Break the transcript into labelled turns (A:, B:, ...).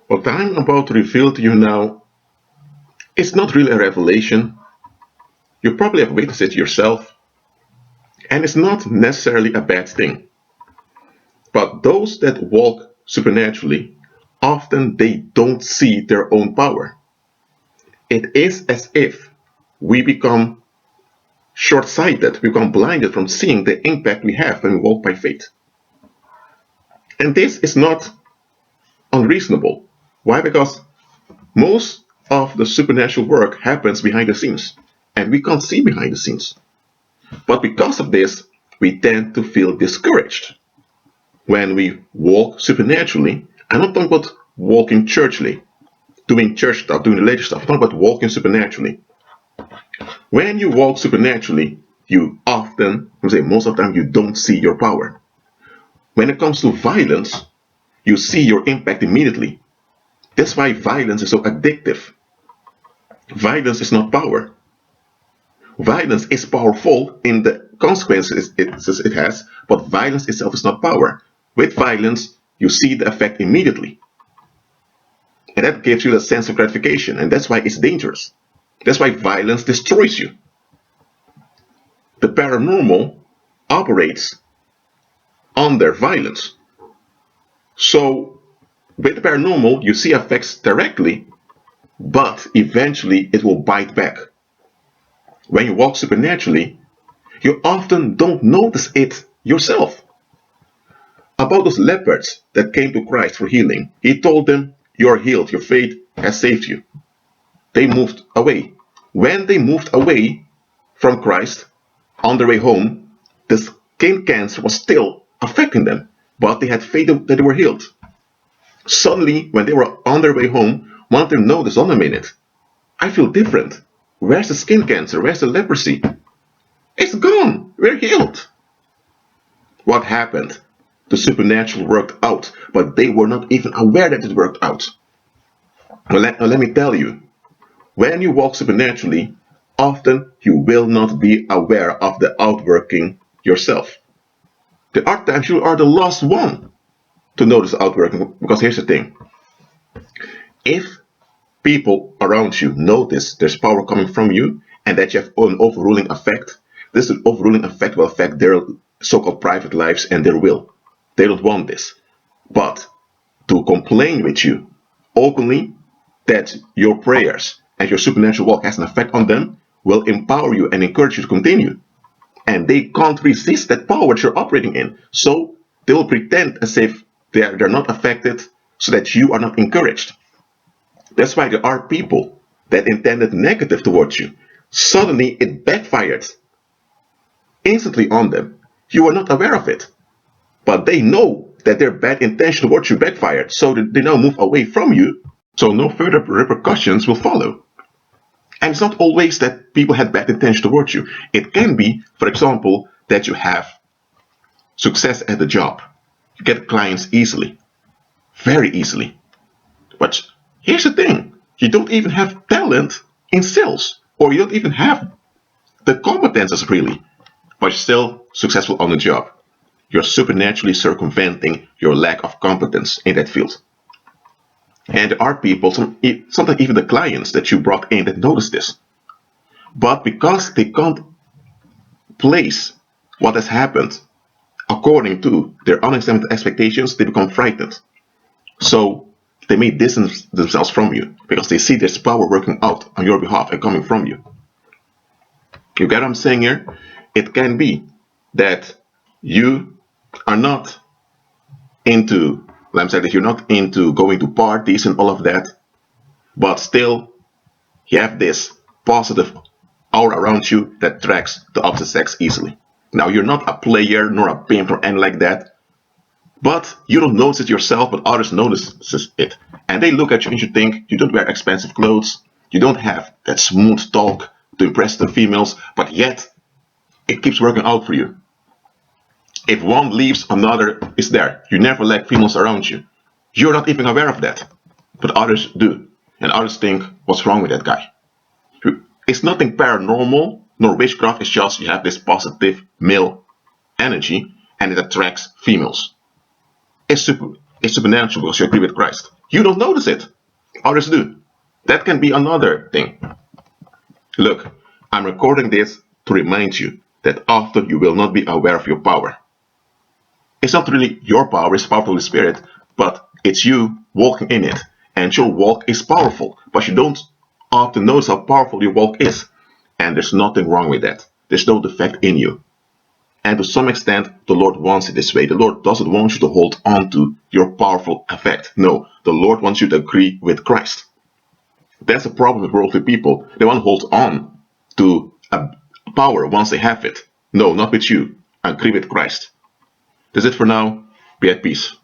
A: What I'm about to reveal to you now is not really a revelation. You probably have witnessed it yourself, and it's not necessarily a bad thing. But those that walk supernaturally, often they don't see their own power. It is as if we become short-sighted, we become blinded from seeing the impact we have when we walk by faith. And this is not unreasonable. Why? Because most of the supernatural work happens behind the scenes, and we can't see behind the scenes. But because of this, we tend to feel discouraged. When we walk supernaturally, I'm not talking about walking churchly, doing church stuff, doing religious stuff. I'm talking about walking supernaturally. When you walk supernaturally, you often, most of the time, you don't see your power. When it comes to violence, you see your impact immediately. That's why violence is so addictive. Violence is not power. Violence is powerful in the consequences it has, but violence itself is not power. With violence, you see the effect immediately. And that gives you a sense of gratification, and that's why it's dangerous. That's why violence destroys you. The paranormal operates under violence. So, with the paranormal, you see effects directly, but eventually it will bite back. When you walk supernaturally, you often don't notice it yourself. About those lepers that came to Christ for healing, he told them, "You are healed, your faith has saved you." They moved away. When they moved away from Christ, on their way home, the skin cancer was still affecting them, but they had faith that they were healed. Suddenly, when they were on their way home, one of them noticed, "On a minute, I feel different. Where's the skin cancer? Where's the leprosy? It's gone. We're healed." What happened? The supernatural worked out, but they were not even aware that it worked out. Let me tell you, when you walk supernaturally, often you will not be aware of the outworking yourself. There are times you are the last one to notice the outworking, because here's the thing. If people around you notice there's power coming from you and that you have an overruling effect, this overruling effect will affect their so-called private lives and their will. They don't want this. But to complain with you openly that your prayers and your supernatural walk has an effect on them will empower you and encourage you to continue. And they can't resist that power that you're operating in. So they will pretend as if they're not affected so that you are not encouraged. That's why there are people that intended negative towards you. Suddenly it backfired instantly on them. You were not aware of it. But they know that their bad intention towards you backfired, so they now move away from you, so no further repercussions will follow. And it's not always that people had bad intention towards you. It can be, for example, that you have success at the job. You get clients easily, very easily. But here's the thing, you don't even have talent in sales, or you don't even have the competences really, but you're still successful on the job. You're supernaturally circumventing your lack of competence in that field. And there are people, sometimes even the clients that you brought in, that notice this. But because they can't place what has happened according to their unexamined expectations, they become frightened. So they may distance themselves from you because they see there's power working out on your behalf and coming from you. You get what I'm saying here? It can be that you are not into, let me say that you're not into going to parties and all of that, but still you have this positive aura around you that attracts the opposite sex easily. Now, you're not a player nor a pimp or anything like that, but you don't notice it yourself, but others notice it. And they look at you and you think you don't wear expensive clothes, you don't have that smooth talk to impress the females, but yet it keeps working out for you. If one leaves, another is there. You never lack females around you. You're not even aware of that, but others do. And others think, what's wrong with that guy? It's nothing paranormal nor witchcraft, it's just you have this positive male energy and it attracts females. It's supernatural because you agree with Christ. You don't notice it. Others do. That can be another thing. Look, I'm recording this to remind you that often you will not be aware of your power. It's not really your power, it's the power of the Holy Spirit, but it's you walking in it. And your walk is powerful, but you don't often notice how powerful your walk is. And there's nothing wrong with that. There's no defect in you. And to some extent, the Lord wants it this way. The Lord doesn't want you to hold on to your powerful effect. No, the Lord wants you to agree with Christ. That's the problem with worldly people. They want to hold on to a power once they have it. No, not with you. Agree with Christ. That's it for now. Be at peace.